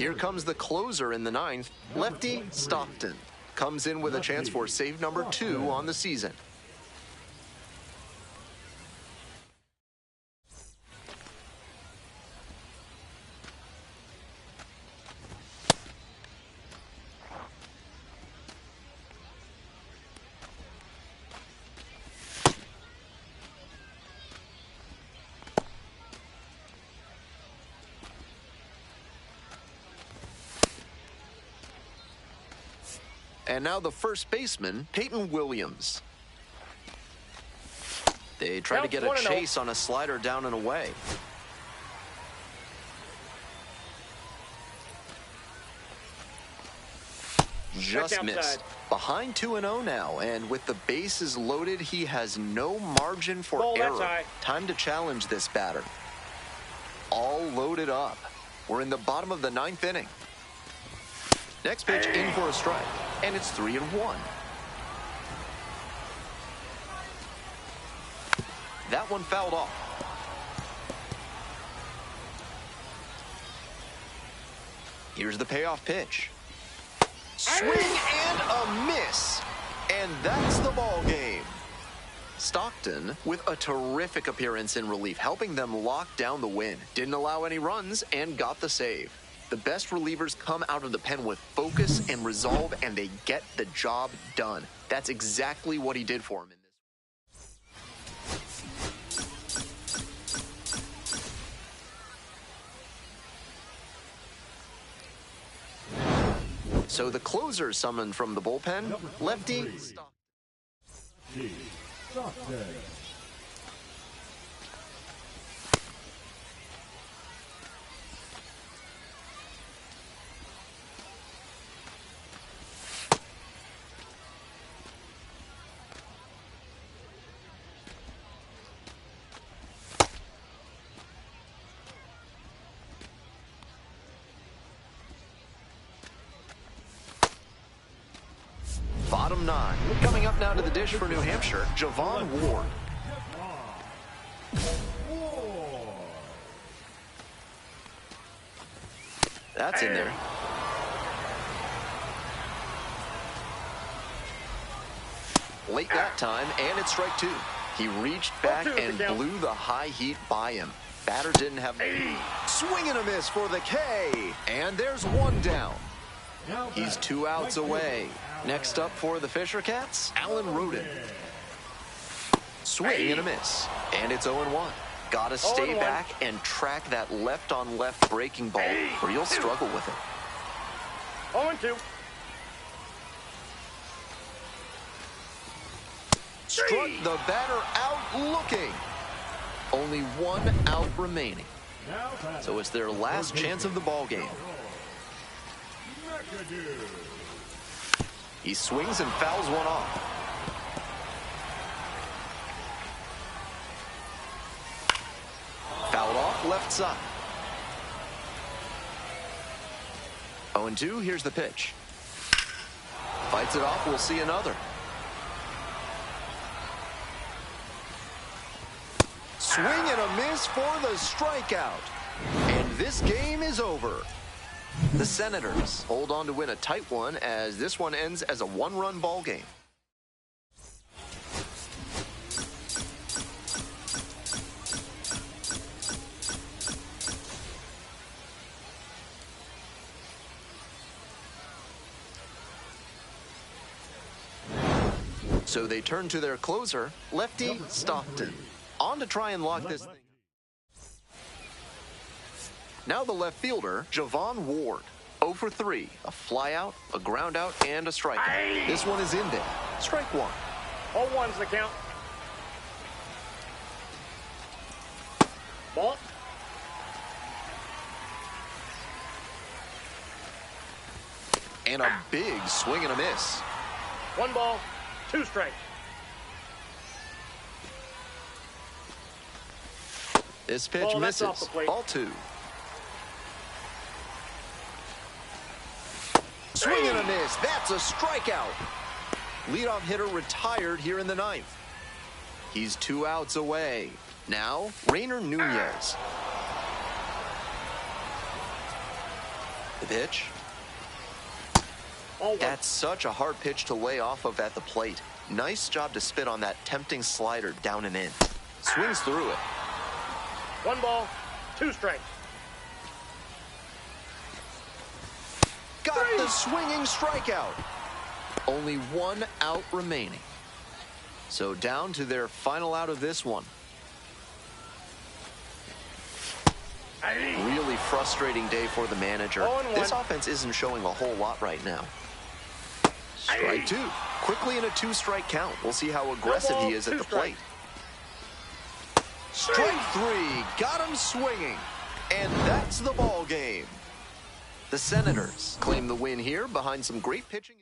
Here comes the closer in the ninth, lefty Stockton. Comes in with a chance for save number 2 on the season. And now the first baseman, Peyton Williams. They try to get a chase on a slider down and away. Just missed. Behind 2-0 now, and with the bases loaded, he has no margin for error. Time to challenge this batter. All loaded up. We're in the bottom of the 9th inning. Next pitch in for a strike, and it's 3-1. That one fouled off. Here's the payoff pitch. Swing and a miss, and that's the ball game. Stockton with a terrific appearance in relief, helping them lock down the win. Didn't allow any runs and got the save. The best relievers come out of the pen with focus and resolve, and they get the job done. That's exactly what he did for him in this. So the closer summoned from the bullpen, lefty Stockton. Bottom 9. Coming up now to the dish for New Hampshire, Javon Ward. That's in there. Late that time, and it's strike 2. He reached back and blew the high heat by him. Batter didn't have... Swing and a miss for the K. And there's one down. He's 2 outs away. Next up for the Fisher Cats, Alan Roden. Swing and a miss. And it's 0-1. Gotta stay back and track that left-on-left breaking ball, or you'll struggle with it. 0-2. Struck the batter out looking. Only 1 out remaining. So it's their last chance of the ball game. He swings and fouls one off. Fouled off left side. 0-2, here's the pitch. Fights it off, we'll see another. Swing and a miss for the strikeout. And this game is over. The Senators hold on to win a tight one as this one ends as a 1-run ball game. So they turn to their closer, lefty Stockton. On to try and lock this thing. Now the left fielder, Javon Ward. 0 for 3, a flyout, a ground out, and a strikeout. This one is in there. Strike 1. 0-1's the count. Ball. And a big swing and a miss. 1 ball, 2 strikes. This pitch misses. Ball 2. Swing and a miss. That's a strikeout. Leadoff hitter retired here in the 9th. He's 2 outs away. Now, Rainer Nunez. The pitch. Ball 1. That's such a hard pitch to lay off of at the plate. Nice job to spit on that tempting slider down and in. Swings through it. 1 ball, 2 strikes. Got the swinging strikeout. Only 1 out remaining. So down to their final out of this one. Really frustrating day for the manager. 0-1. This offense isn't showing a whole lot right now. Strike 2. Quickly in a 2-strike count. We'll see how aggressive he is at the plate. Strike 3. Got him swinging. And that's the ball game. The Senators claim the win here behind some great pitching.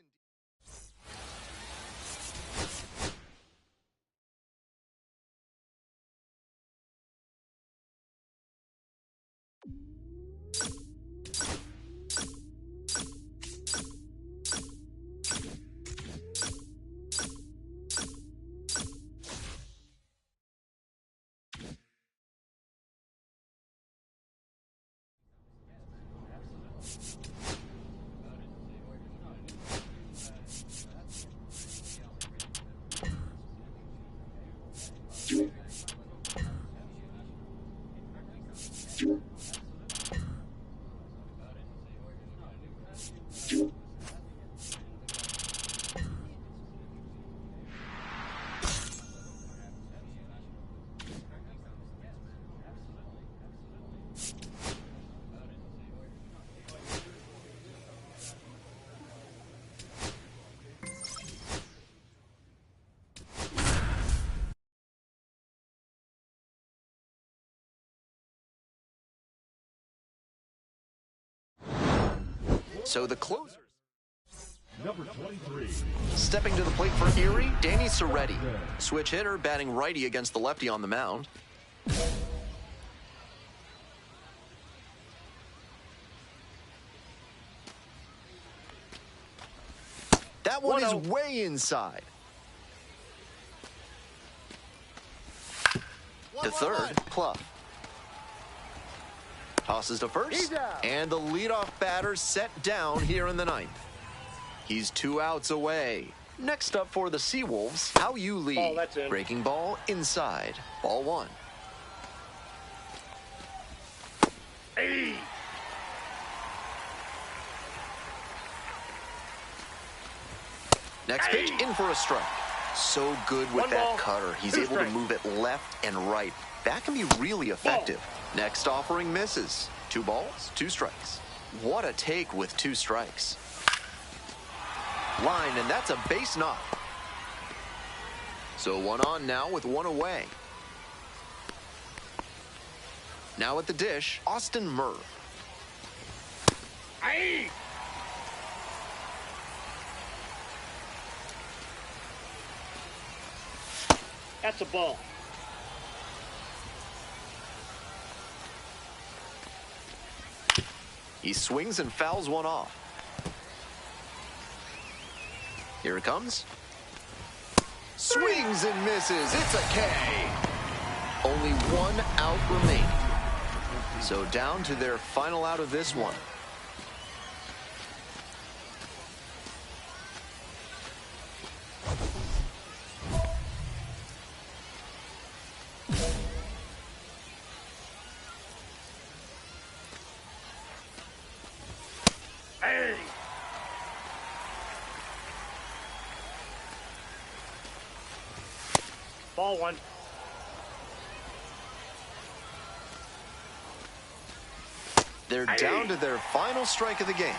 So the closers. Number 23. Stepping to the plate for Erie, Danny Soretti. Switch hitter, batting righty against the lefty on the mound. That one is way inside. To third, Clough. Tosses to first, and the leadoff batter set down here in the 9th. He's 2 outs away. Next up for the Seawolves, How You Lead. Ball, that's in. Breaking ball inside. Ball 1. Hey. Next pitch, in for a strike. So good with 1 that ball, cutter. He's 2 able strikes. to move it left and right. That can be really effective. Next offering misses. 2 balls, 2 strikes. What a take with 2 strikes. Line, and that's a base knock. So 1 on now with 1 away. Now at the dish, Austin Murph. Hey. That's a ball. He swings and fouls 1 off. Here it comes. Swings and misses. It's a K. Only 1 out remaining. So down to their final out of this one. Hey. Ball 1. They're down to their final strike of the game.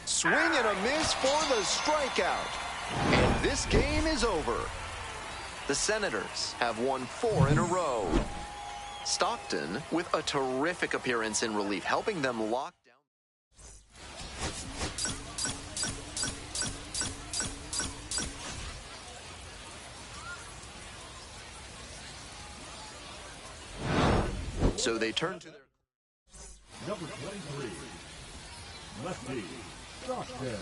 Swing and a miss for the strikeout. And this game is over. The Senators have won 4 in a row. Stockton with a terrific appearance in relief, helping them lock down. So they turn to their... Number 23. Lefty. Stockton.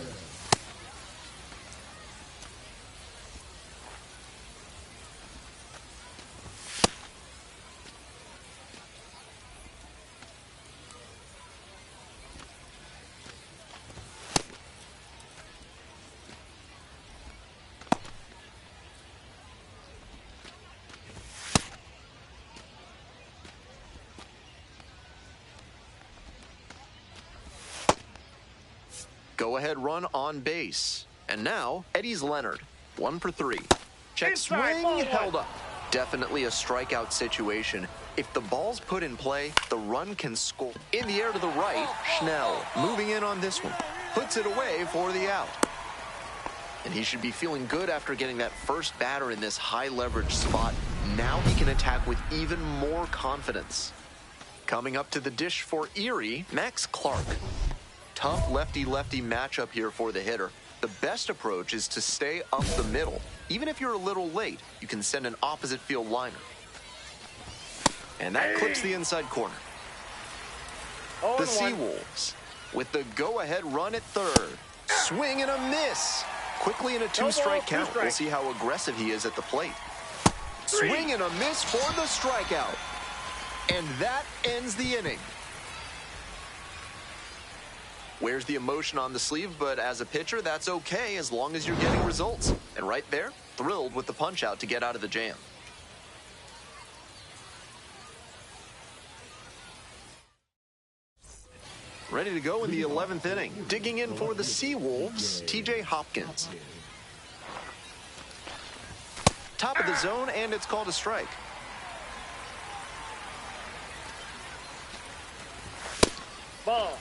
Go-ahead run on base. And now, Eddie's Leonard, 1 for 3. Check Inside, swing, ball held one. up. Definitely a strikeout situation. If the ball's put in play, the run can score. In the air to the right, Schnell moving in on this one. Puts it away for the out. And he should be feeling good after getting that first batter in this high-leverage spot. Now he can attack with even more confidence. Coming up to the dish for Erie, Max Clark. Tough lefty-lefty matchup here for the hitter. The best approach is to stay up the middle. Even if you're a little late, you can send an opposite field liner. And that clips the inside corner. The Seawolves with the go-ahead run at third. Swing and a miss. Quickly in a two-strike count. We'll see how aggressive he is at the plate. Swing and a miss for the strikeout. And that ends the inning. Wears the emotion on the sleeve, but as a pitcher, that's okay as long as you're getting results. And right there, thrilled with the punch-out to get out of the jam. Ready to go in the 11th inning. Digging in for the Seawolves, TJ Hopkins. Top of the zone, and it's called a strike. Ball.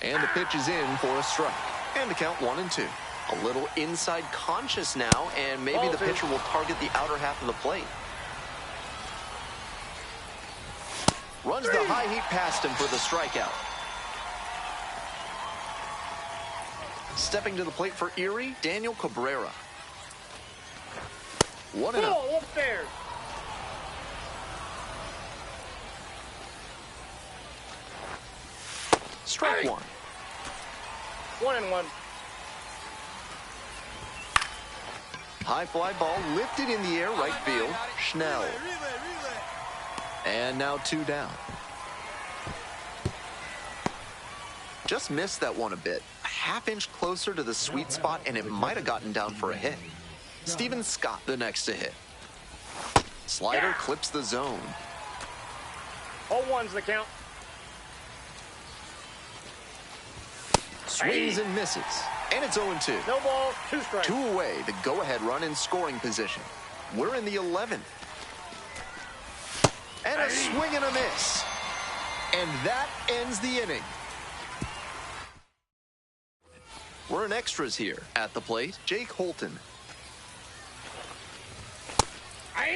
And the pitch is in for a strike. And the count 1-2. A little inside conscious now, and maybe the pitcher will target the outer half of the plate. Runs the high heat past him for the strikeout. Stepping to the plate for Erie, Daniel Cabrera. 1-0. Ball upstairs. Strike one. 1-1. High fly ball lifted in the air, right field. Schnell. And now 2 down. Just missed that one a bit. A half-inch closer to the sweet spot, and it might have gotten down for a hit. Steven Scott, the next to hit. Slider clips the zone. 0-1's the count. Swings and misses. And it's 0-2. No ball, 2 strikes. 2 away, the go-ahead run in scoring position. We're in the 11th. And a swing and a miss. And that ends the inning. We're in extras here. At the plate, Jake Holton.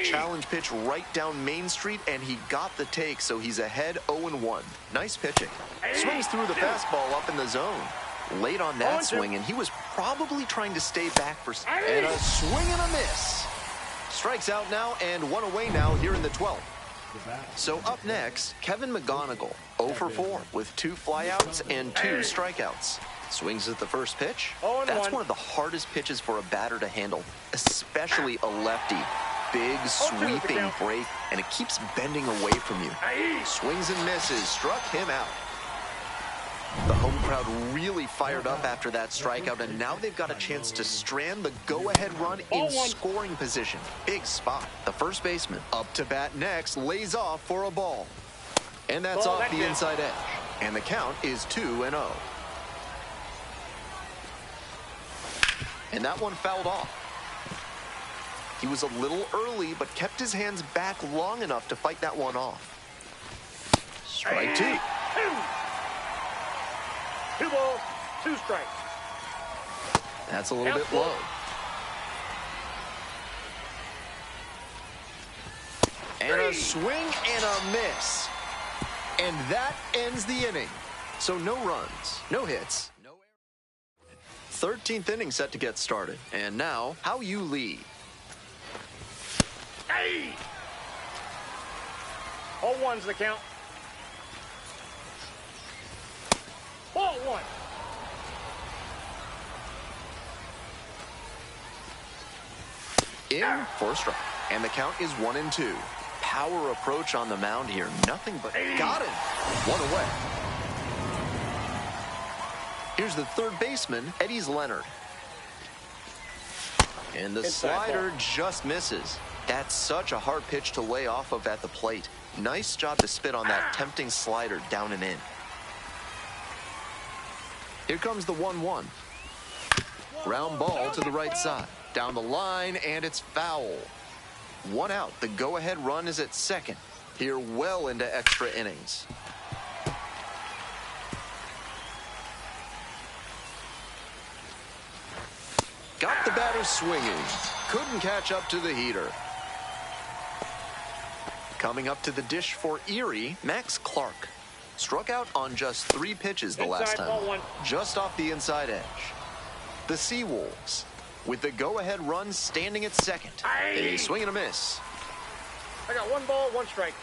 Challenge pitch right down Main Street, and he got the take, so he's ahead 0-1. Nice pitching. Swings through the fastball up in the zone. Late on that swing, and he was probably trying to stay back for... And a swing and a miss. Strikes out now, and 1 away now here in the 12th. So up next, Kevin McGonigal, 0 for 4 with 2 flyouts and 2 strikeouts. Swings at the first pitch. That's one of the hardest pitches for a batter to handle, especially a lefty. Big sweeping break, and it keeps bending away from you. Swings and misses, struck him out. The home crowd really fired up after that strikeout, and now they've got a chance to strand the go-ahead run in scoring position. Big spot. The first baseman up to bat next, lays off for a ball. And that's off the inside edge. And the count is 2-0. And that one fouled off. He was a little early, but kept his hands back long enough to fight that one off. Strike 2. 2 balls, 2 strikes. That's a little bit low. And a swing and a miss. And that ends the inning. So no runs, no hits, no errors. 13th inning set to get started. And now, how you lead. 0-1's the count. Ball 1. In for a strike. And the count is 1-2. Power approach on the mound here. Nothing but got him. 1 away. Here's the third baseman, Eddie's Leonard. And the slider just misses. That's such a hard pitch to lay off of at the plate. Nice job to spit on that tempting slider down and in. Here comes the 1-1. Ground ball to the right side. Down the line, and it's foul. 1 out. The go-ahead run is at second. Here well into extra innings. Got the batter swinging. Couldn't catch up to the heater. Coming up to the dish for Erie, Max Clark. Struck out on just 3 pitches the last time. Just off the inside edge. The Seawolves, with the go-ahead run standing at second. A swing and a miss. I got 1 ball, 1 strike.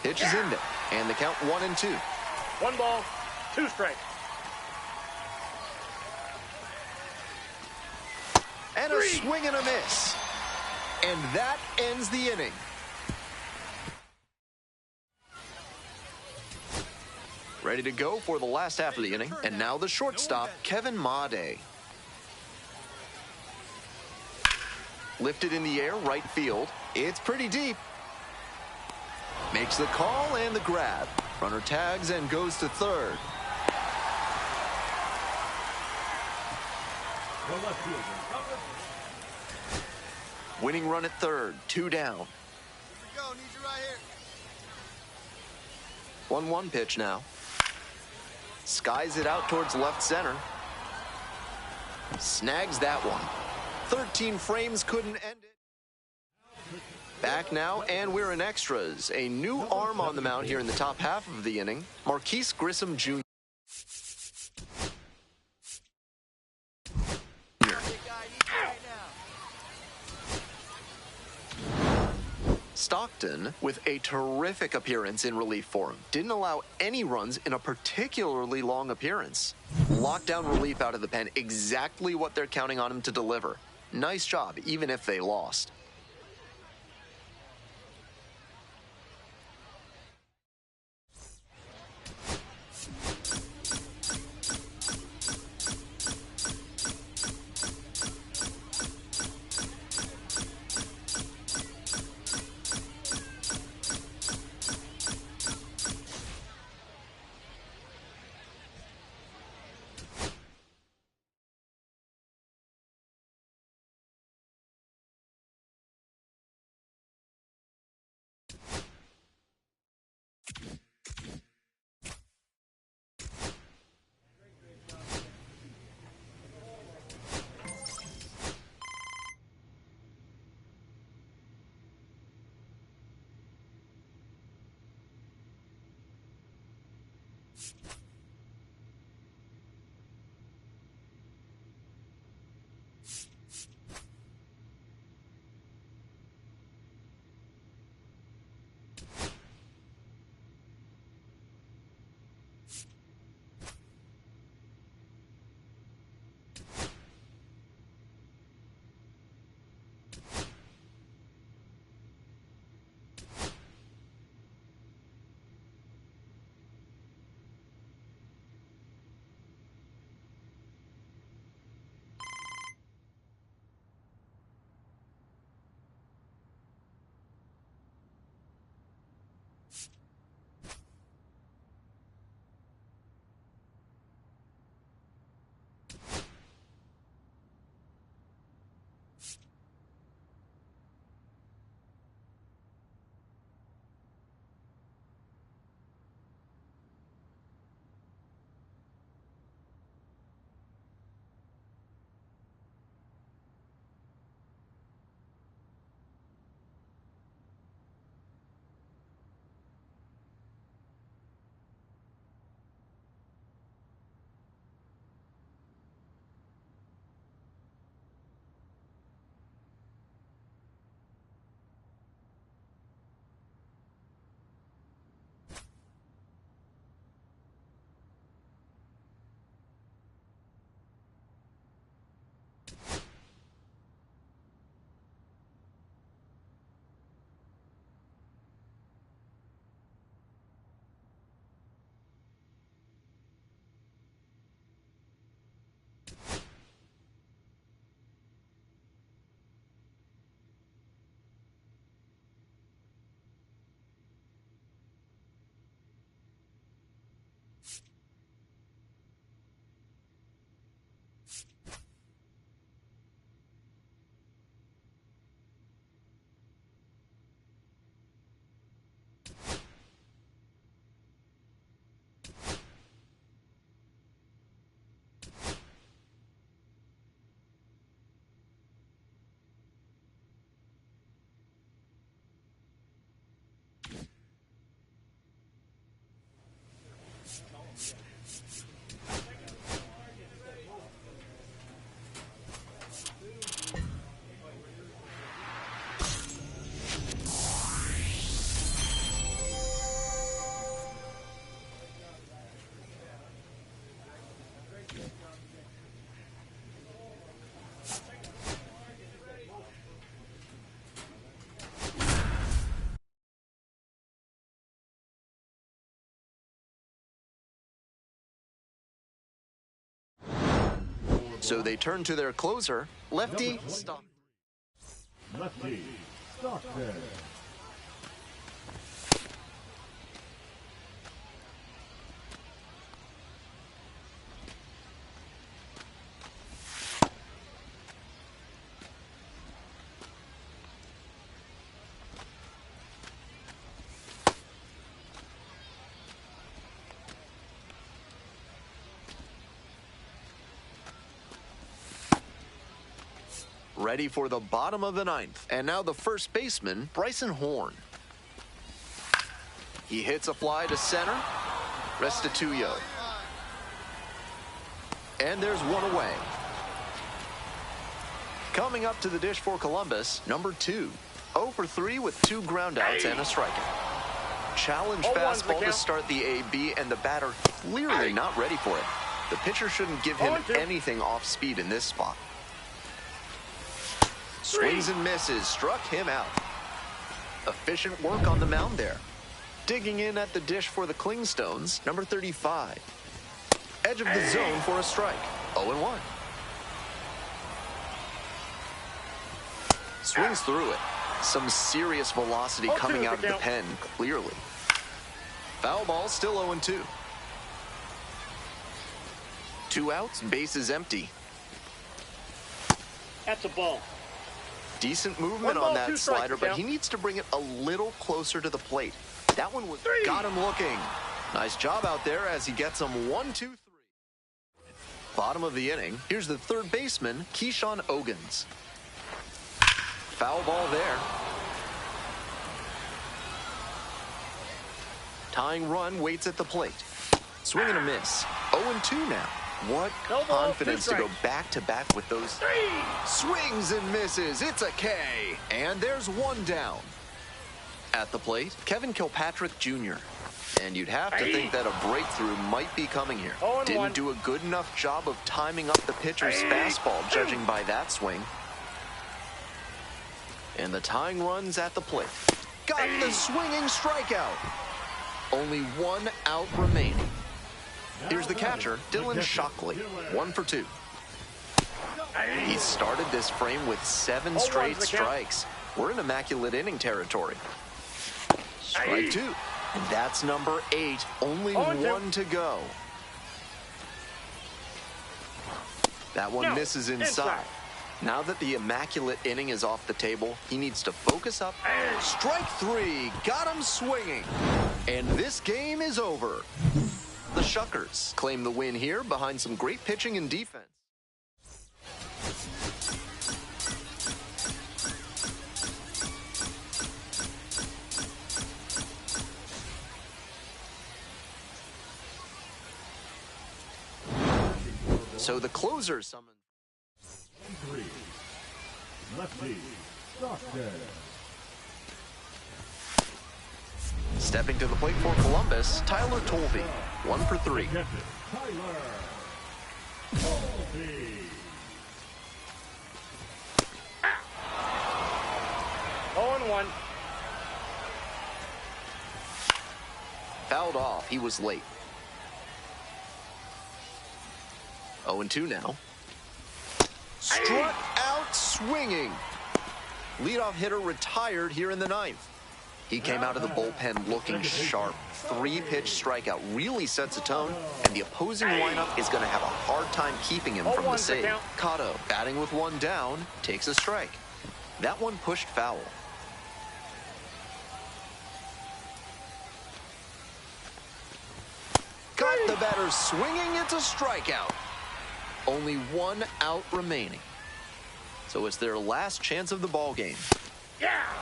Pitch is in there, and the count 1-2. 1 ball, 2 strikes. And a swing and a miss. And that ends the inning. Ready to go for the last half of the inning. And now the shortstop, Kevin Made. Lifted in the air, right field. It's pretty deep. Makes the call and the grab. Runner tags and goes to third. The left fielder, Winning run at third, 2 down. Here we go, need you right here. 1-1 pitch now. Skies it out towards left center. Snags that one. 13 frames couldn't end it. Back now, and we're in extras. A new arm on the mound here in the top half of the inning. Marquise Grissom Jr. Stockton with a terrific appearance in relief for him. Didn't allow any runs in a particularly long appearance. Lockdown relief out of the pen, exactly what they're counting on him to deliver. Nice job, even if they lost. So they turn to their closer, lefty Stockton. Lefty, Stockton. Ready for the bottom of the ninth. And now the first baseman, Bryson Horn. He hits a fly to center. Restituyo. And there's one away. Coming up to the dish for Columbus, number 2. 0 for 3 with 2 groundouts and a strikeout. Challenge fastball to start the AB, and the batter clearly not ready for it. The pitcher shouldn't give him anything off speed in this spot. Swings and misses, struck him out. Efficient work on the mound there. Digging in at the dish for the Clingstones, number 35. Edge of the zone for a strike, 0-1. Swings through it. Some serious velocity coming out of the pen, clearly. Foul ball, still 0-2. 2 outs, bases empty. That's a ball. Decent movement on that slider, but he needs to bring it a little closer to the plate. That one was got him looking. Nice job out there as he gets him 1, 2, 3. Bottom of the inning, here's the third baseman, Keyshawn Ogans. Foul ball there. Tying run waits at the plate. Swing and a miss. 0-2 now. What confidence to go back-to-back with those swings and misses. It's a K, and there's one down. At the plate, Kevin Kilpatrick Jr. And you'd have to think that a breakthrough might be coming here. Didn't do a good enough job of timing up the pitcher's fastball, judging by that swing. And the tying run's at the plate. Got the swinging strikeout. Only 1 out remaining. Here's the catcher, Dylan Shockley, 1 for 2. He started this frame with 7 straight strikes. We're in immaculate inning territory. Strike 2. And that's number 8. Only 1 to go. That one misses inside. Now that the immaculate inning is off the table, he needs to focus up. Strike 3. Got him swinging. And this game is over. The Shuckers claim the win here behind some great pitching and defense. So the closer summoned. 3. Lefty, Stockton. Stepping to the plate for Columbus, Tyler Tolby, 1 for 3. Tyler Tolby. Oh, 1. Fouled off. He was late. 0-2 now. Struck out swinging. Leadoff hitter retired here in the ninth. He came out of the bullpen looking sharp. 3-pitch strikeout really sets a tone, and the opposing lineup is going to have a hard time keeping him from the save. Cotto, batting with 1 down, takes a strike. That one pushed foul. Got the batter swinging. It's a strikeout. Only 1 out remaining. So it's their last chance of the ball game.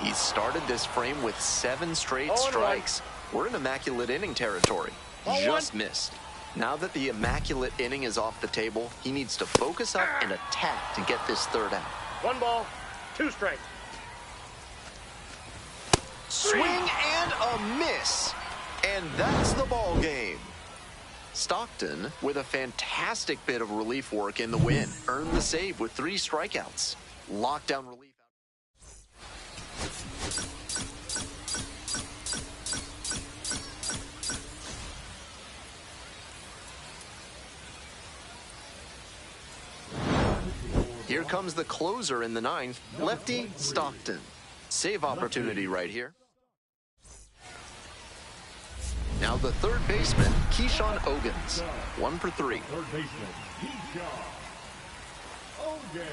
He started this frame with 7 straight strikes. We're in immaculate inning territory. Just missed. Now that the immaculate inning is off the table, he needs to focus up and attack to get this 3rd out. 1 ball, 2 strikes. Swing and a miss. And that's the ball game. Stockton, with a fantastic bit of relief work in the win, earned the save with 3 strikeouts. Lockdown relief. Here comes the closer in the ninth, lefty Stockton. Save opportunity right here. Now the third baseman, Keyshawn Ogans. 1 for 3. Third baseman, Keyshawn Ogans.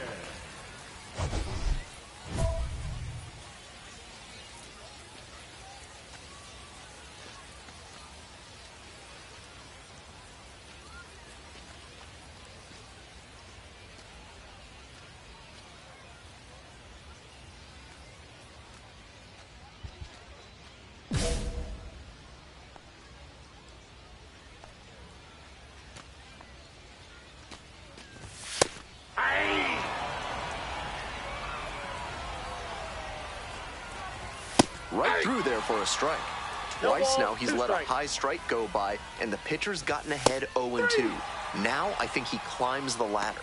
Right through there for a strike. Twice now he's let a high strike go by, and the pitcher's gotten ahead 0-2. Now I think he climbs the ladder.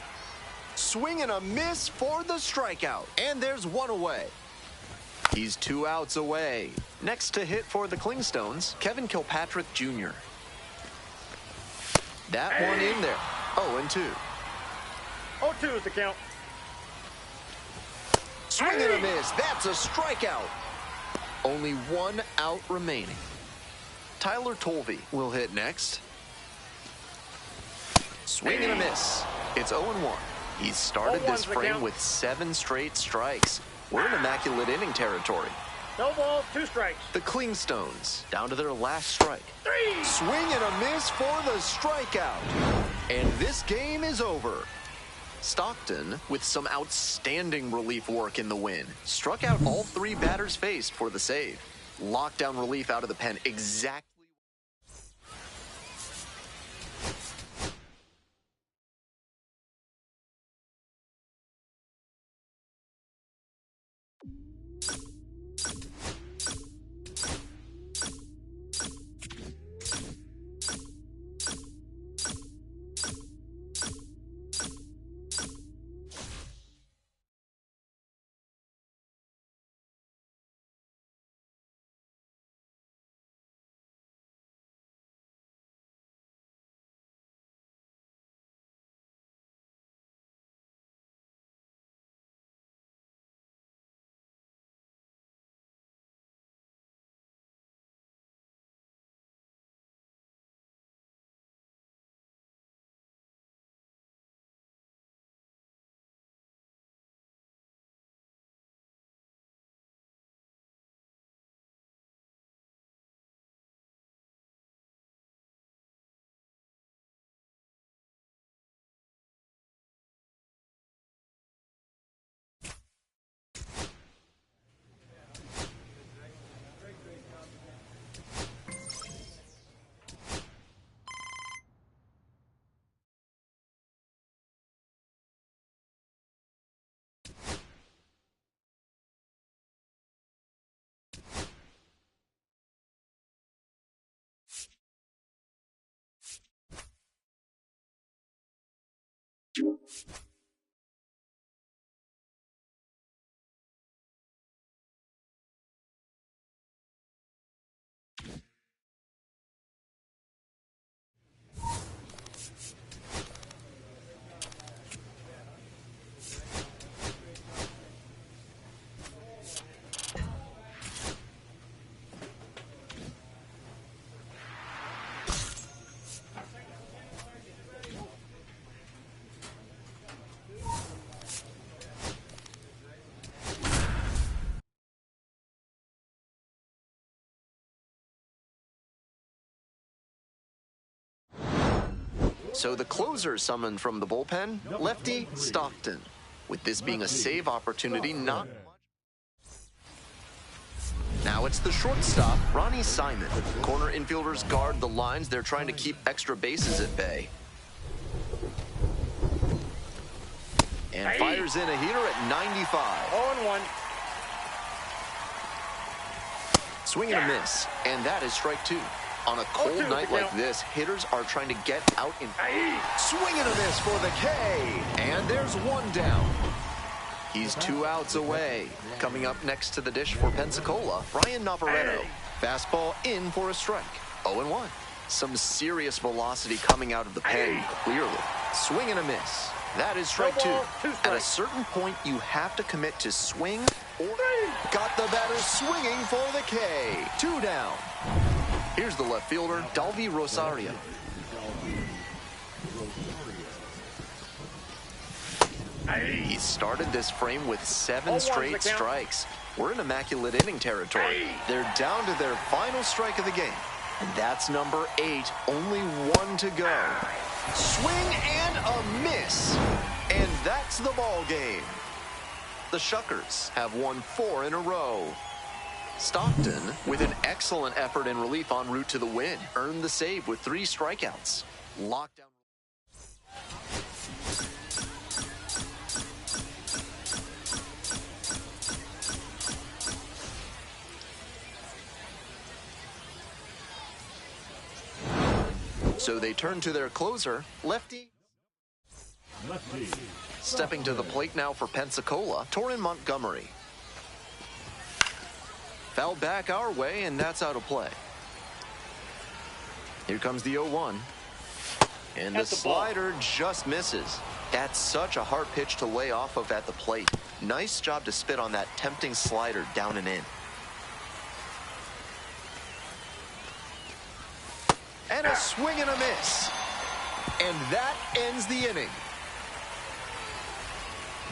Swing and a miss for the strikeout. And there's one away. He's 2 outs away. Next to hit for the Clingstones, Kevin Kilpatrick Jr. That one in there. 0-2. 0-2 is the count. Swing and a miss. That's a strikeout. Only 1 out remaining. Tyler Tolvey will hit next. Swing and a miss. It's 0-1. He's started this frame with 7 straight strikes. We're in immaculate inning territory. No balls, 2 strikes. The Clingstones down to their last strike. 3. Swing and a miss for the strikeout. And this game is over. Stockton, with some outstanding relief work in the win, struck out all 3 batters faced for the save. Lockdown relief out of the pen exactly. So the closer summoned from the bullpen, lefty Stockton. With this being a save opportunity, not much. Now it's the shortstop, Ronnie Simon. Corner infielders guard the lines. They're trying to keep extra bases at bay. And fires in a heater at 95. 0-1. Swing and a miss, and that is strike 2. On a cold night like this, hitters are trying to get out in. Swing and a miss for the K, and there's 1 down. He's 2 outs away. Coming up next to the dish for Pensacola, Brian Navarretto. Fastball in for a strike. 0-1. Some serious velocity coming out of the pen, clearly. Swing and a miss. That is strike No two. ball, 2 At a strikes. certain point, you have to commit to swing or... Got the batter swinging for the K. 2 down. Here's the left fielder, Dalvi Rosario. He started this frame with 7 0-1 straight the count. strikes. We're in immaculate inning territory. They're down to their final strike of the game. And that's number 8, only 1 to go. Swing and a miss. And that's the ball game. The Shuckers have won 4 in a row. Stockton, with an excellent effort in relief en route to the win, earned the save with 3 strikeouts. Lockdown. So they turn to their closer, lefty. Lefty. Stepping to the plate now for Pensacola, Torrin Montgomery. Foul back our way, and that's out of play. Here comes the 0-1. And the At the ball. slider just misses. That's such a hard pitch to lay off of at the plate. Nice job to spit on that tempting slider down and in. And a swing and a miss. And that ends the inning.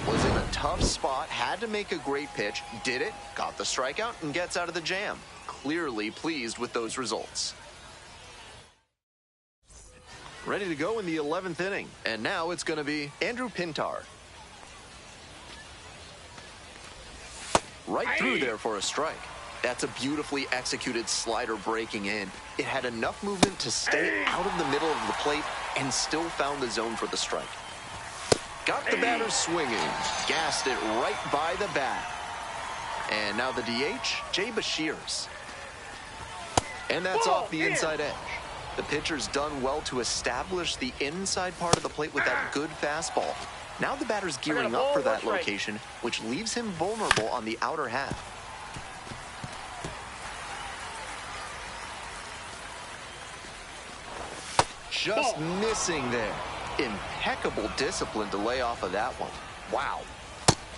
Was in a tough spot, had to make a great pitch, did it, got the strikeout, and gets out of the jam. Clearly pleased with those results. Ready to go in the 11th inning, and now it's going to be Andrew Pintar. Right through there for a strike. That's a beautifully executed slider breaking in. It had enough movement to stay out of the middle of the plate and still found the zone for the strike. Got the batter swinging, gassed it right by the bat. And now the DH, Jay Bashirs. And that's off the inside edge. The pitcher's done well to establish the inside part of the plate with that good fastball. Now the batter's gearing up for that location, which leaves him vulnerable on the outer half. Just missing there. Impeccable discipline to lay off of that one. Wow.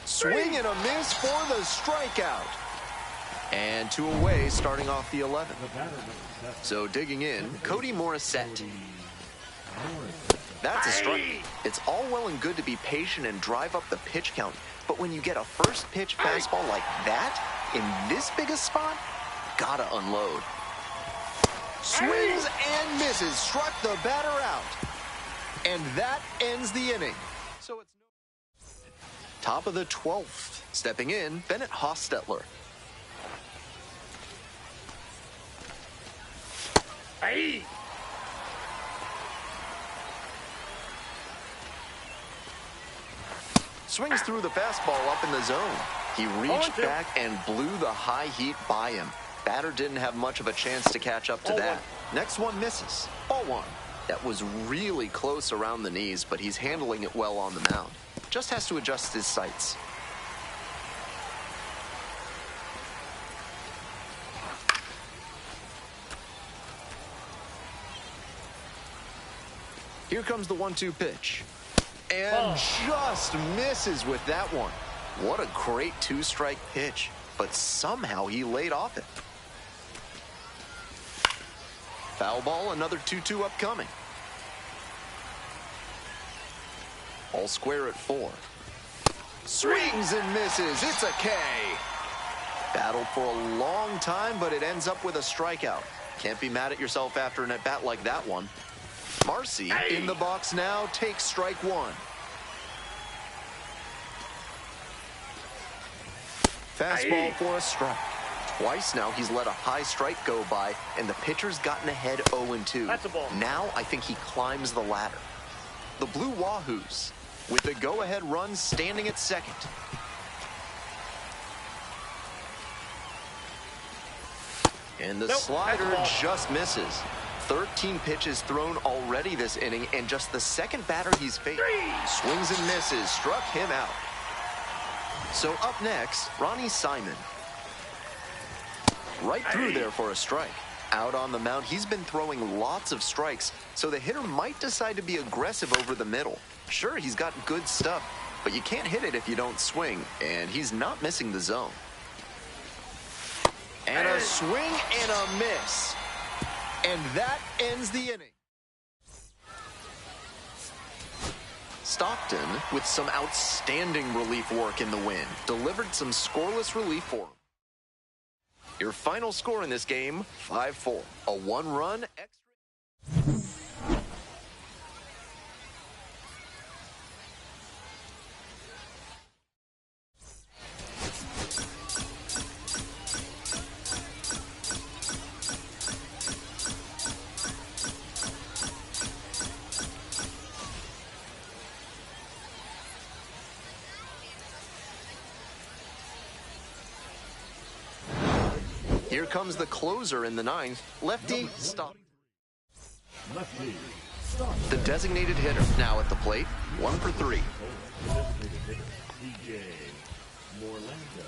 Swing and a miss for the strikeout. And 2 away, starting off the 11th. So digging in, Cody Morissette. That's a strike. It's all well and good to be patient and drive up the pitch count, but when you get a first pitch fastball like that, in this big a spot, gotta unload. Swings and misses, struck the batter out. And that ends the inning. So it's top of the 12th. Stepping in, Bennett Hostetler. Hey! Swings through the fastball up in the zone. He reached 0-2. back and blew the high heat by him. Batter didn't have much of a chance to catch up to 0-1. that. Next one misses. Ball 1. That was really close around the knees, but he's handling it well on the mound. Just has to adjust his sights. Here comes the 1-2 pitch. And just misses with that one. What a great 2-strike pitch, but somehow he laid off it. Foul ball, another 2-2 upcoming. All square at 4. Swings and misses. It's a K. Battled for a long time, but it ends up with a strikeout. Can't be mad at yourself after an at-bat like that one. Marcy in the box now takes strike 1. Fastball for a strike. Twice now he's let a high strike go by, and the pitcher's gotten ahead 0-2. That's a ball. Now I think he climbs the ladder. The Blue Wahoos with the go-ahead run standing at second. And the slider just misses. 13 pitches thrown already this inning, and just the second batter he's faced. Swings and misses, struck him out. So up next, Ronnie Simon. Right through there for a strike. Out on the mound, he's been throwing lots of strikes, so the hitter might decide to be aggressive over the middle. Sure, he's got good stuff, but you can't hit it if you don't swing, and he's not missing the zone. And a swing and a miss. And that ends the inning. Stockton, with some outstanding relief work in the win, delivered some scoreless relief for him. Your final score in this game, 5-4. A one-run extra. Here comes the closer in the ninth, lefty Stockton. Lefty. The designated hitter now at the plate, 1 for 3. Designated hitter, DJ Morlando.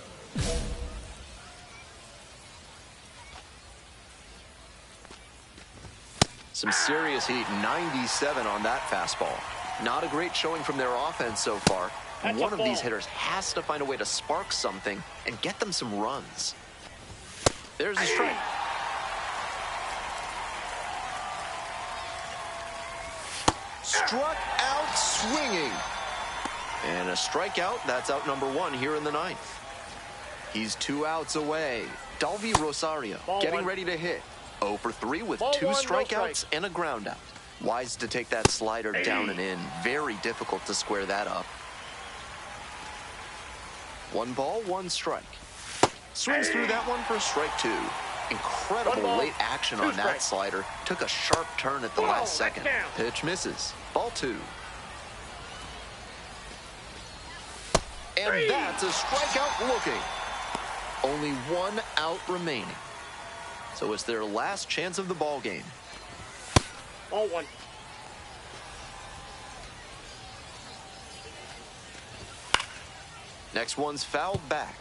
Some serious heat, 97 on that fastball. Not a great showing from their offense so far. That's One a of these ball. hitters has to find a way to spark something and get them some runs. There's a strike. Struck out swinging. And a strikeout. That's out number 1 here in the ninth. He's 2 outs away. Dalvi Rosario Ball getting 1. ready to hit. 0 for 3 with Ball 2 1, no strikeouts strike. and a ground out. Wise to take that slider down and in. Very difficult to square that up. 1 ball, 1 strike. Swings through that one for strike 2. Incredible 1 ball, late action 2 on that strikes. slider. Took a sharp turn at the Whoa, last that's second. down. Pitch misses. Ball 2. And 3. that's a strikeout looking. Only 1 out remaining. So it's their last chance of the ball game. Ball 1. Next one's fouled back.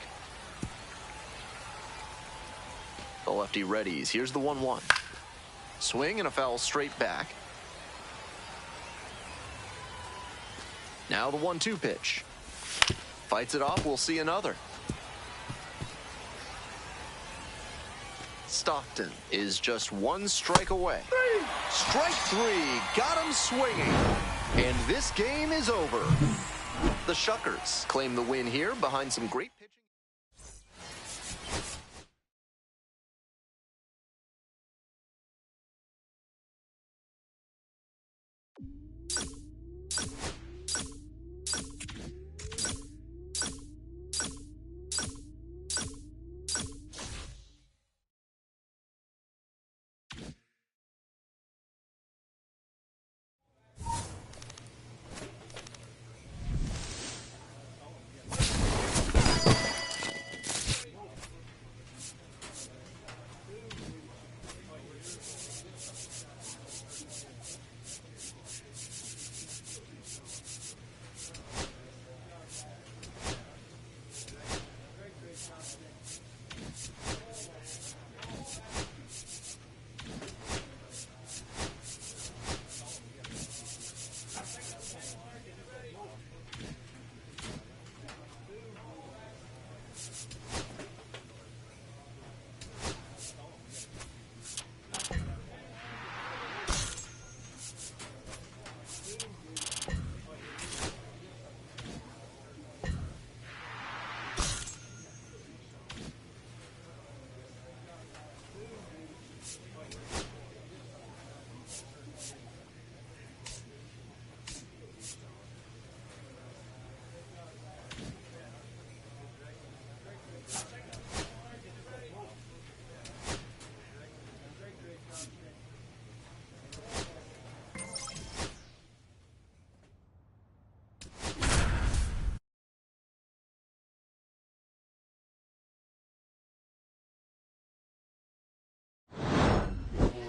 The lefty readies. Here's the 1-1. Swing and a foul straight back. Now the 1-2 pitch. Fights it off. We'll see another. Stockton is just 1 strike away. Strike 3. Got him swinging. And this game is over. The Shuckers claim the win here behind some great pitching.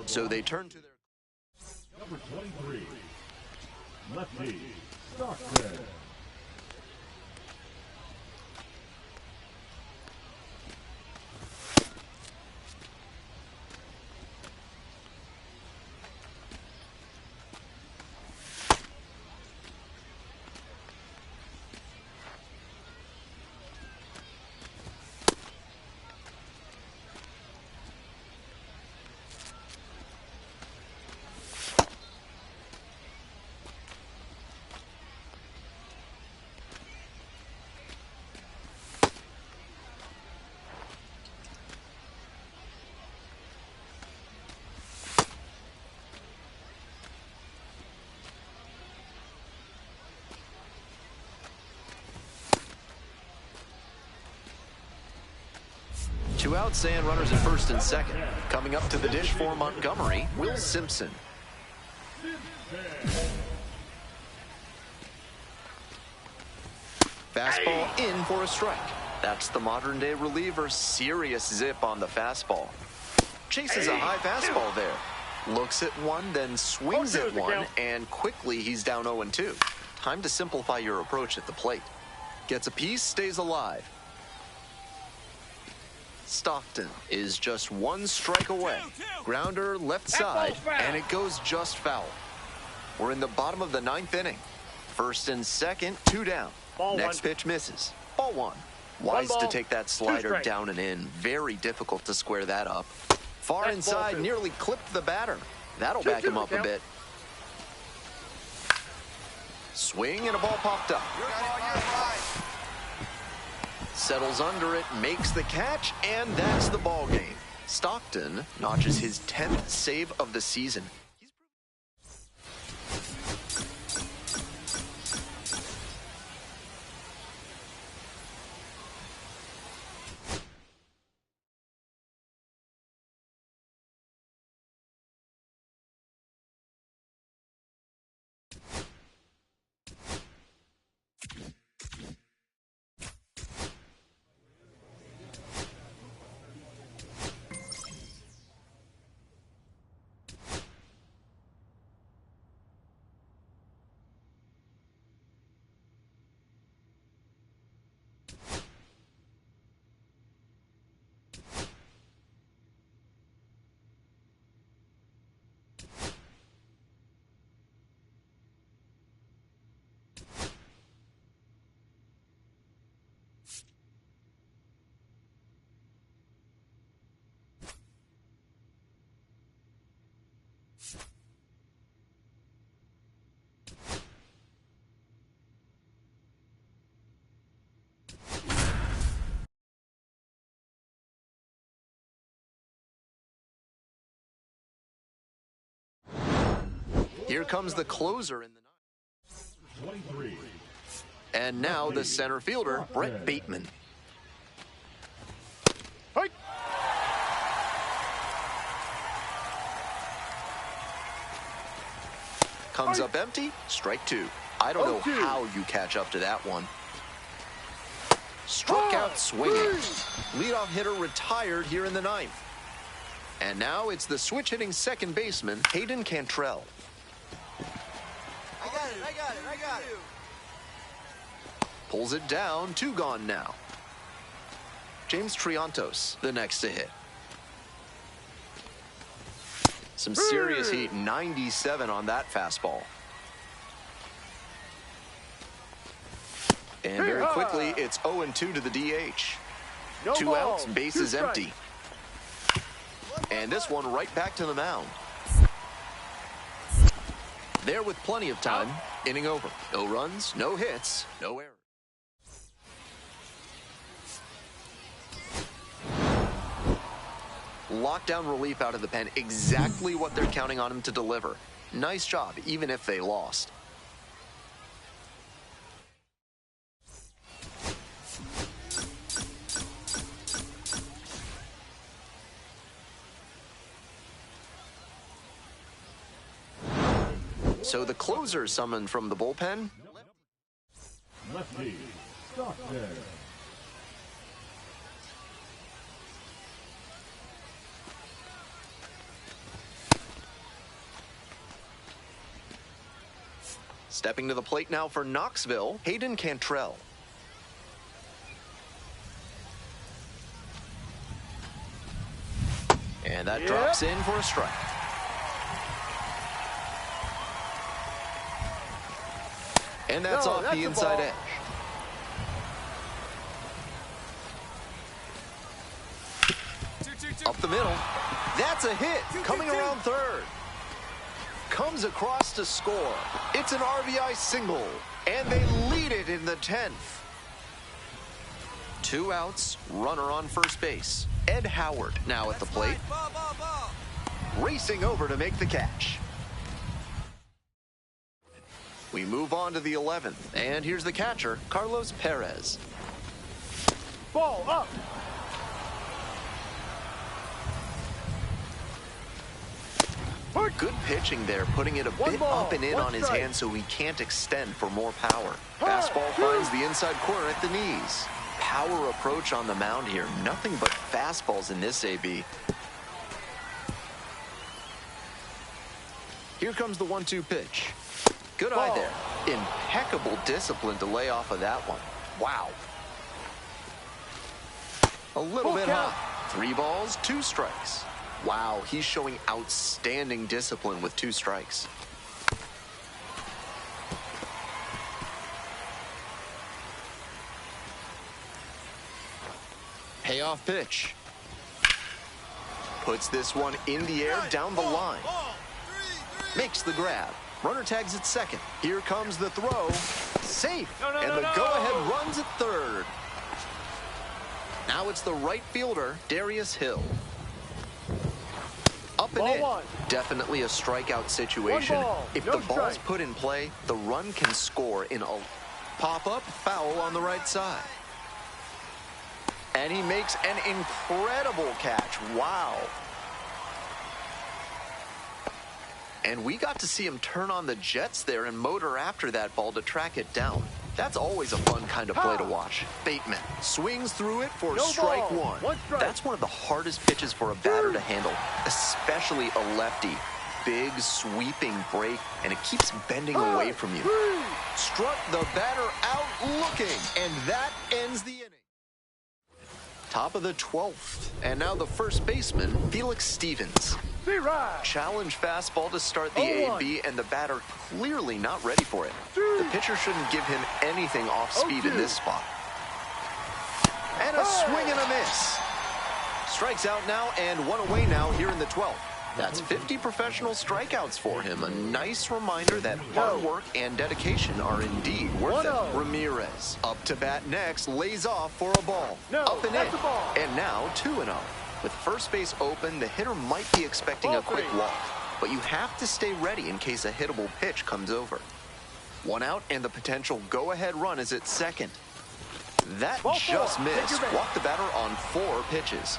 So they turn to their... Number 23. Lefty. Stockton. Two outs and runners at first and second. Coming up to the dish for Montgomery, Will Simpson. Fastball in for a strike. That's the modern-day reliever. Serious zip on the fastball. Chases a high fastball there. Looks at one, then swings at one, and quickly he's down 0-2. Time to simplify your approach at the plate. Gets a piece, stays alive. Stockton is just one strike away. Grounder left side, and it goes just foul. We're in the bottom of the 9th inning. First and second, 2 down. Next pitch misses. Ball 1. Wise to take that slider down and in. Very difficult to square that up. Far inside, nearly clipped the batter. That'll back him up a bit. Swing and a ball popped up. Settles under it, makes the catch, and that's the ball game. Stockton notches his 10th save of the season. Here comes the closer in the 23. And now the center fielder, Brett Bateman. Hey. Comes up empty, strike 2. I don't know how you catch up to that one. Struck out swinging. Leadoff hitter retired here in the 9th. And now it's the switch-hitting second baseman, Hayden Cantrell. I got it. Pulls it down, 2 gone now. James Triantos, the next to hit. Some serious heat, 97 on that fastball. And very quickly, it's 0-2 to the DH. 2 outs, bases empty. And this one right back to the mound. There with plenty of time, inning over. No runs, no hits, no errors. Lockdown relief out of the pen, exactly what they're counting on him to deliver. Nice job, even if they lost. So the closer summoned from the bullpen. Lefty, Stockton. Stepping to the plate now for Knoxville, Hayden Cantrell. And that drops in for a strike. And that's off the inside edge. Up the middle. That's a hit. Coming around third. Comes across to score. It's an RBI single. And they lead it in the 10th. 2 outs. Runner on first base. Ed Howard now at the plate. Racing over to make the catch. We move on to the 11th, and here's the catcher, Carlos Perez. Ball up. Good pitching there, putting it a bit up and in on his hand so he can't extend for more power. Fastball finds the inside corner at the knees. Power approach on the mound here. Nothing but fastballs in this AB. Here comes the 1-2 pitch. Good eye there. Impeccable discipline to lay off of that one. Wow. A little bit high. 3 balls, 2 strikes. Wow, he's showing outstanding discipline with 2 strikes. Payoff pitch. Puts this one in the air down the line. Makes the grab. Runner tags at second. Here comes the throw. Safe. And the go-ahead runs at third. Now it's the right fielder, Darius Hill. Up and in. Definitely a strikeout situation. If the ball's put in play, the run can score in a pop-up foul on the right side. And he makes an incredible catch. Wow. And we got to see him turn on the jets there and motor after that ball to track it down. That's always a fun kind of play to watch. Bateman swings through it for strike one. That's one of the hardest pitches for a batter to handle, especially a lefty. Big sweeping break, and it keeps bending away from you. Struck the batter out looking, and that ends the inning. Top of the 12th, and now the first baseman, Felix Stevens. Challenge fastball to start the AB, and the batter clearly not ready for it. The pitcher shouldn't give him anything off speed in this spot. And a swing and a miss. Strikes out now and 1 away now here in the 12th. That's 50 professional strikeouts for him. A nice reminder that hard work and dedication are indeed worth it. Ramirez up to bat next, lays off for a ball. Up and in. And now 2-0. With first base open, the hitter might be expecting a quick walk, but you have to stay ready in case a hittable pitch comes over. 1 out, and the potential go-ahead run is at second. That just missed. Walked the batter on 4 pitches.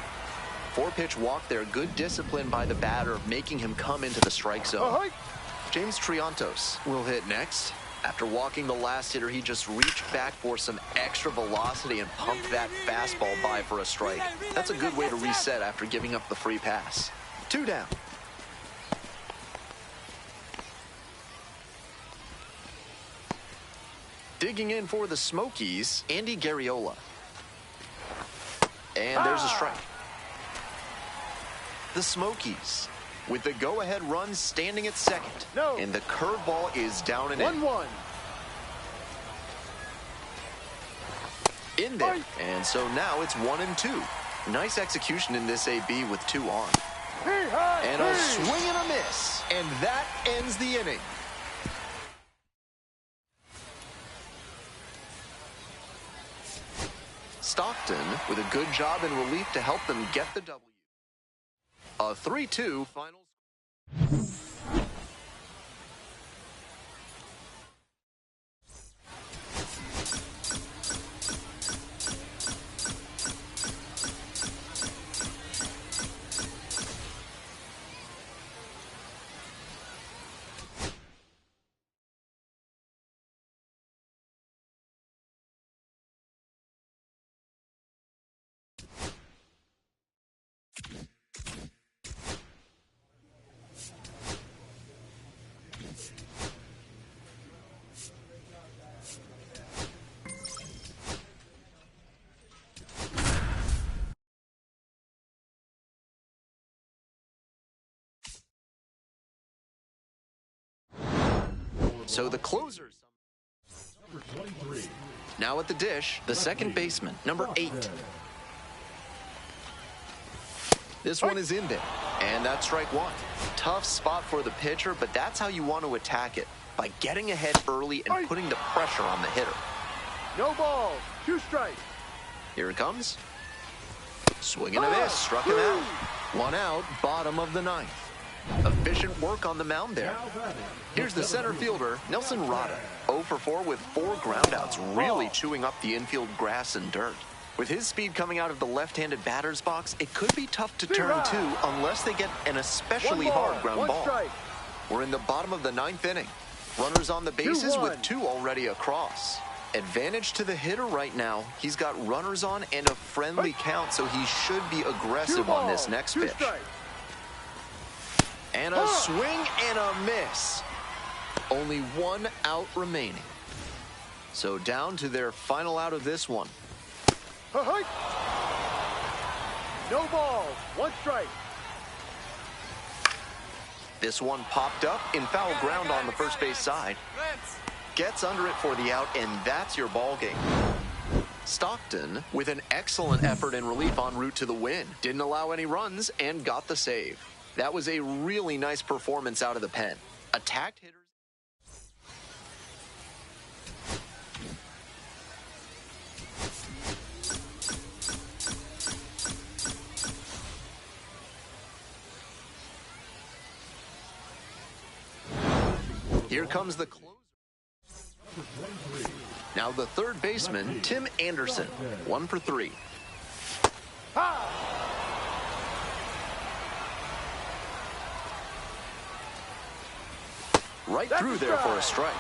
4-pitch walk there. Good discipline by the batter, making him come into the strike zone. James Triantos will hit next. After walking the last hitter, he just reached back for some extra velocity and pumped that fastball by for a strike. That's a good way to reset after giving up the free pass. 2 down. Digging in for the Smokies, Andy Garriola. And there's a strike. The Smokies with the go-ahead run standing at second. And the curveball is down and in. 1-1. In there. And so now it's 1-2. Nice execution in this AB with 2 on. And a swing and a miss. And that ends the inning. Stockton with a good job in relief to help them get the W. A 3-2 final. So the closers. Now at the dish, the second baseman, number 8. This one is in there, and that's strike 1. Tough spot for the pitcher, but that's how you want to attack it, by getting ahead early and putting the pressure on the hitter. No balls, 2 strikes. Here it comes. Swing and a miss, struck him out. 1 out, bottom of the 9th. Efficient work on the mound there. Here's the center fielder, Nelson Rada. 0 for 4 with 4 groundouts, really chewing up the infield grass and dirt. With his speed coming out of the left-handed batter's box, it could be tough to turn two unless they get an especially hard ground ball. Strike. We're in the bottom of the ninth inning. Runners on the bases with two already across. Advantage to the hitter right now. He's got runners on and a friendly count, so he should be aggressive on this next pitch. And a swing and a miss. Only one out remaining. So down to their final out of this one. No ball, one strike. This one popped up in foul ground on the first base side. Gets under it for the out, and that's your ball game. Stockton with an excellent effort in relief en route to the win. Didn't allow any runs and got the save. That was a really nice performance out of the pen. Attacked hitters. Here comes the closer. Now the third baseman, Tim Anderson, 1 for 3. Right through there for a strike.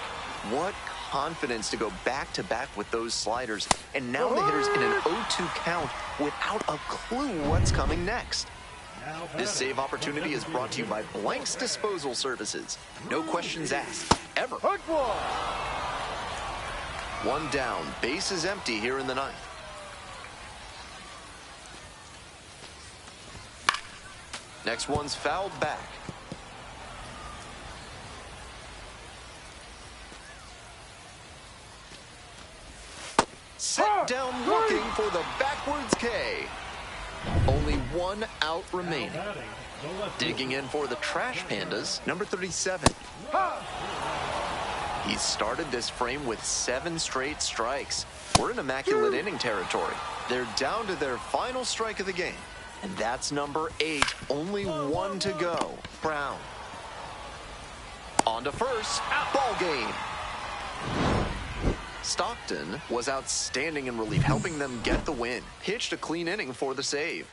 What confidence to go back-to-back with those sliders. And now the hitter's in an 0-2 count without a clue what's coming next. This save opportunity is brought to you by Blank's Disposal Services. No questions asked, ever. One down, base is empty here in the ninth. Next one's fouled back. Set down looking for the backwards K. Only one out remaining. Digging in for the Trash Pandas, number 37. He's started this frame with 7 straight strikes. We're in immaculate inning territory. They're down to their final strike of the game. And that's number 8. Only 1 to go. Brown. On to first. Ball game. Stockton was outstanding in relief, helping them get the win. Pitched a clean inning for the save.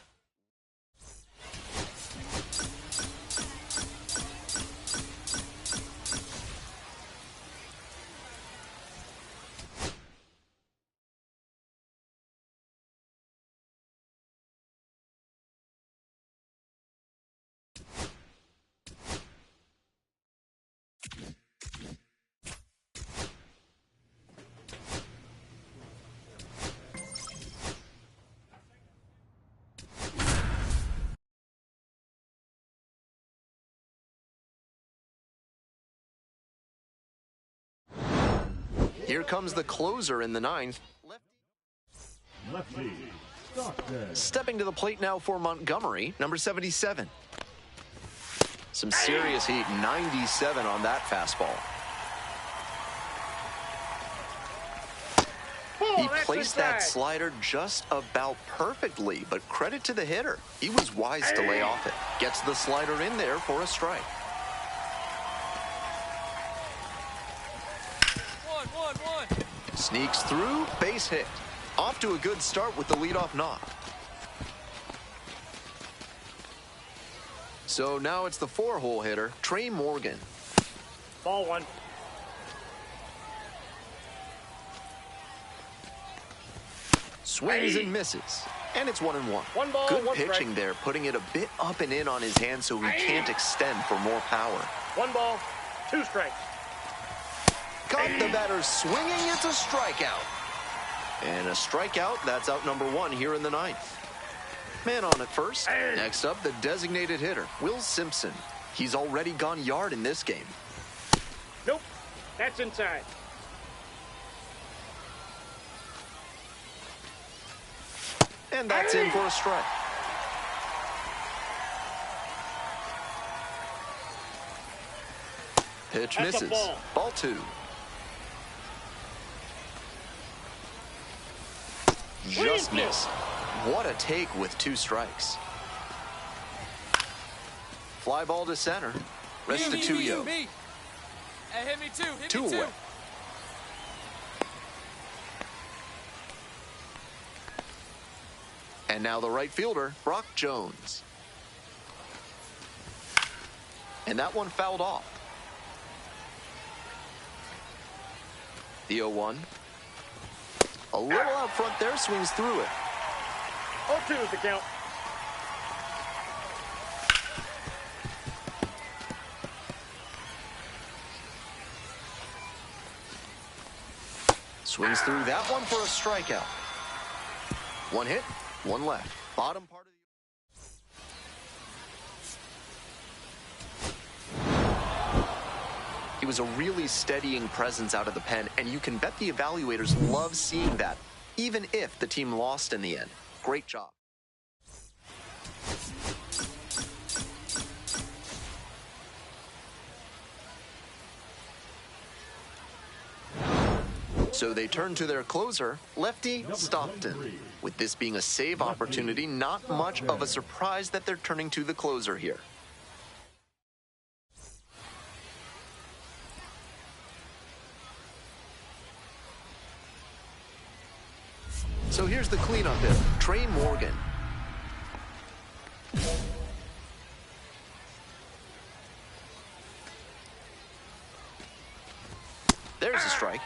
Here comes the closer in the ninth. Lefty, Stockton. Stepping to the plate now for Montgomery, number 77. Some serious heat, 97 on that fastball. He placed that slider just about perfectly, but credit to the hitter. He was wise to lay off it. Gets the slider in there for a strike. Sneaks through, base hit. Off to a good start with the leadoff knock. So now it's the 4-hole hitter, Trey Morgan. Ball 1. Swings and misses. And it's 1-1. 1 ball, good 1 pitching strike. there, putting it a bit up and in on his hand so he can't extend for more power. 1 ball, 2 strikes. Got the batter swinging, it's a strikeout. And a strikeout, that's out number 1 here in the ninth. Man on at first. Next up, the designated hitter, Will Simpson. He's already gone yard in this game. Nope, that's inside. And that's in for a strike. Pitch That's a misses. ball. Ball 2. Just missed. What a take with 2 strikes. Fly ball to center. Restituyo. Hey, hit me too. Hit 2 me too. away. And now the right fielder, Brock Jones. And that one fouled off. The 0-1. A little out front there, swings through it. 0-2 is the count. Swings through that one for a strikeout. One hit, one left. Bottom part of the... He was a really steadying presence out of the pen, and you can bet the evaluators love seeing that, even if the team lost in the end. Great job. So they turn to their closer, lefty Stockton. With this being a save opportunity, not much of a surprise that they're turning to the closer here. So here's the cleanup hitter, Trey Morgan. There's a strike.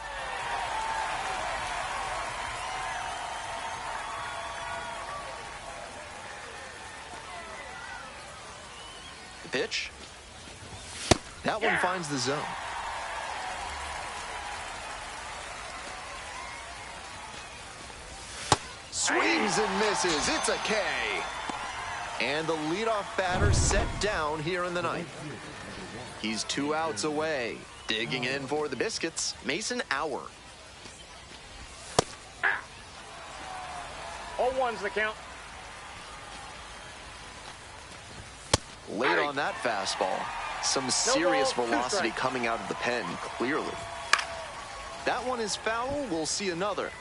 The pitch. That one finds the zone. Swings and misses. It's a K. And the leadoff batter set down here in the ninth. He's 2 outs away. Digging in for the Biscuits, Mason Auer. 0-1's the count. Late on that fastball. Some serious ball, 2 velocity strikes. coming out of the pen, clearly. That one is foul. We'll see another.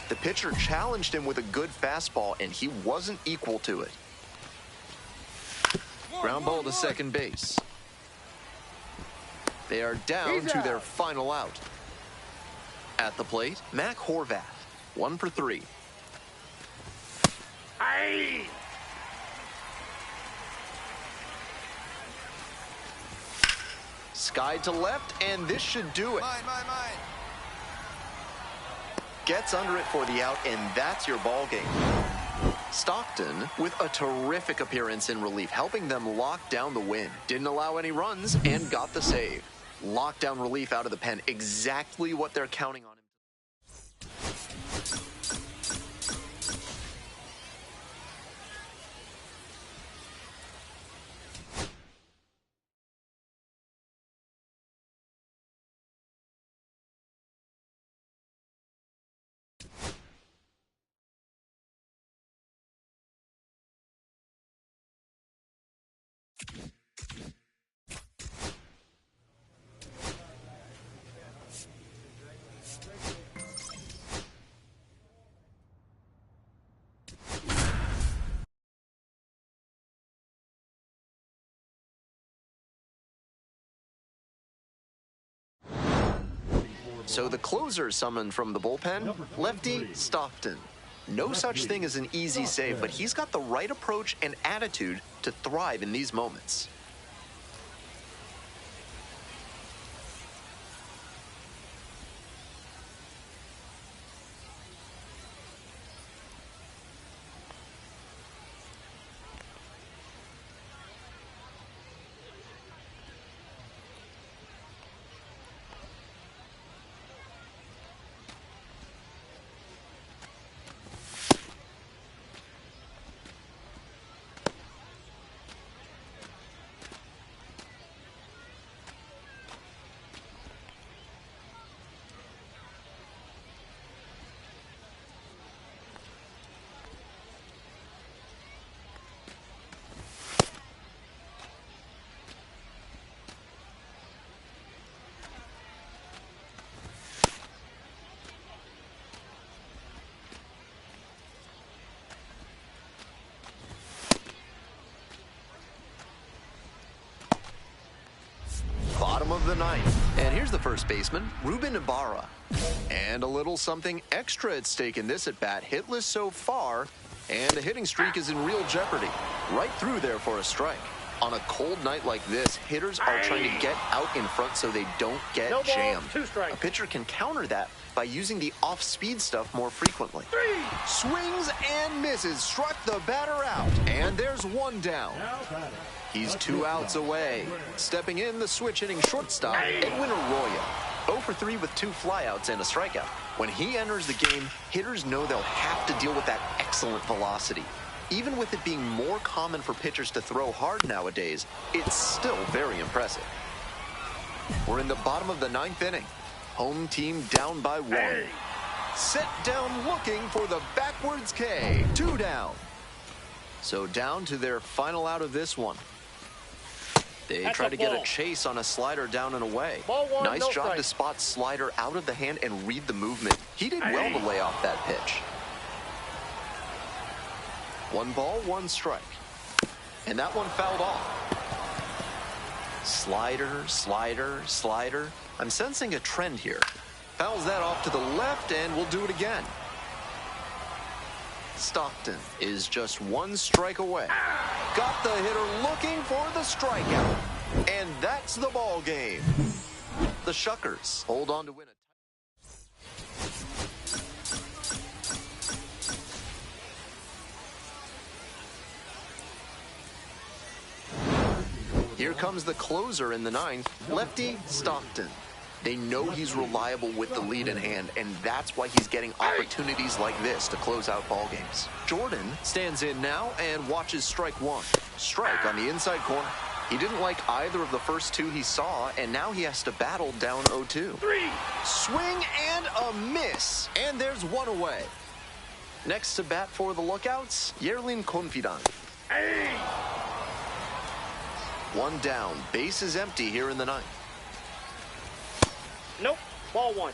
The pitcher challenged him with a good fastball, and he wasn't equal to it. Ground ball to second base. They are down He's to out. their final out. At the plate, Mac Horvath, 1 for 3. Aye. Skied to left, and this should do it. Mine. Gets under it for the out, and that's your ball game. Stockton with a terrific appearance in relief, helping them lock down the win. Didn't allow any runs and got the save. Lockdown relief out of the pen, exactly what they're counting on him. So the closer summoned from the bullpen, lefty Stockton. No such thing as an easy save, but he's got the right approach and attitude to thrive in these moments. of the ninth. And here's the first baseman, Ruben Ibarra. And a little something extra at stake in this at-bat. Hitless so far, and the hitting streak is in real jeopardy. Right through there for a strike. On a cold night like this, hitters are trying to get out in front so they don't get jammed. A pitcher can counter that by using the off-speed stuff more frequently. Swings and misses, struck the batter out, and there's one down. He's 2 outs away. Stepping in, the switch-hitting shortstop, Edwin Arroyo. 0 for 3 with 2 flyouts and a strikeout. When he enters the game, hitters know they'll have to deal with that excellent velocity. Even with it being more common for pitchers to throw hard nowadays, it's still very impressive. We're in the bottom of the 9th inning. Home team down by 1. Set down looking for the backwards K. 2 down. So down to their final out of this one. They try to get a chase on a slider down and away. Nice job to spot slider out of the hand and read the movement. He did well to lay off that pitch. 1 ball, 1 strike. And that one fouled off. Slider, slider, slider. I'm sensing a trend here. Fouls that off to the left, and we'll do it again. Stockton is just 1 strike away. Got the hitter looking for the strikeout. And that's the ball game. The Shuckers hold on to win it. Here comes the closer in the 9th, lefty Stockton. They know he's reliable with the lead in hand, and that's why he's getting opportunities like this to close out ball games. Jordan stands in now and watches strike 1. Strike on the inside corner. He didn't like either of the first 2 he saw, and now he has to battle down 0-2. Swing and a miss, and there's 1 away. Next to bat for the Lookouts, Yerlin Confidant. 1 down. Base is empty here in the 9th. Nope. Ball 1.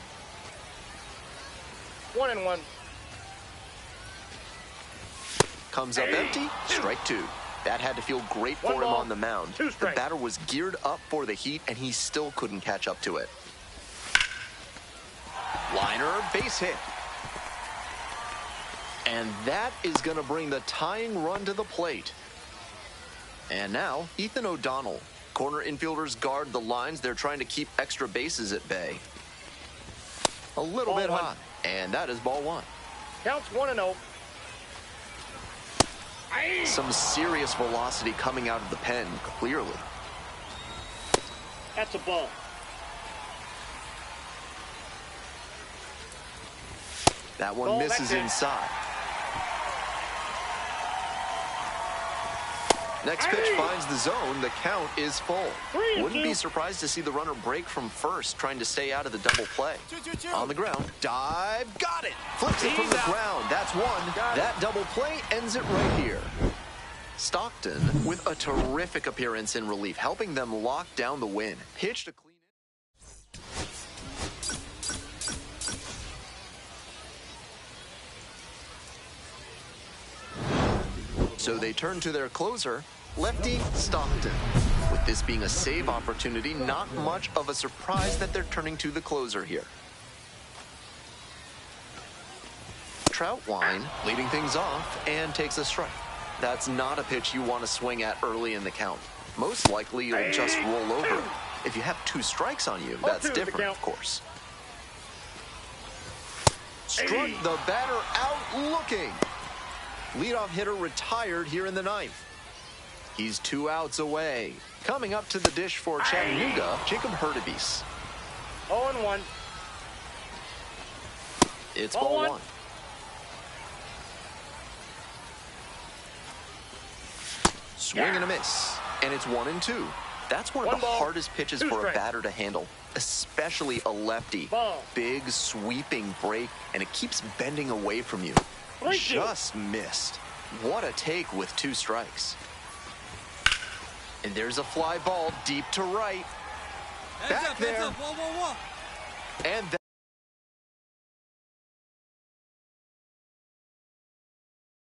1-1. Comes up empty. Strike 2. That had to feel great for him on the mound. The batter was geared up for the heat, and he still couldn't catch up to it. Liner, base hit. And that is going to bring the tying run to the plate. And now, Ethan O'Donnell. Corner infielders guard the lines. They're trying to keep extra bases at bay. A little bit hot. And that is ball 1. Counts 1-0. Some serious velocity coming out of the pen, clearly. That's a ball. That one misses inside. Next pitch finds the zone. The count is full. Wouldn't be surprised to see the runner break from first, trying to stay out of the double play. On the ground, dive, got it. Flips it from the ground. That's 1. That double play ends it right here. Stockton with a terrific appearance in relief, helping them lock down the win. Pitch to clean it. So they turn to their closer, lefty Stockton. With this being a save opportunity, not much of a surprise that they're turning to the closer here. Troutwine leading things off and takes a strike. That's not a pitch you want to swing at early in the count. Most likely you'll just roll over. If you have 2 strikes on you, that's different, of course. Struck the batter out looking. Leadoff hitter retired here in the 9th. He's 2 outs away. Coming up to the dish for Chattanooga, Jacob Hurtubise. 0-1. It's ball 1. Swing and a miss. And it's 1-2. That's one of the hardest pitches for a batter to handle, especially a lefty. Big sweeping break, and it keeps bending away from you. Just missed. What a take with 2 strikes. And there's a fly ball deep to right. Back there. And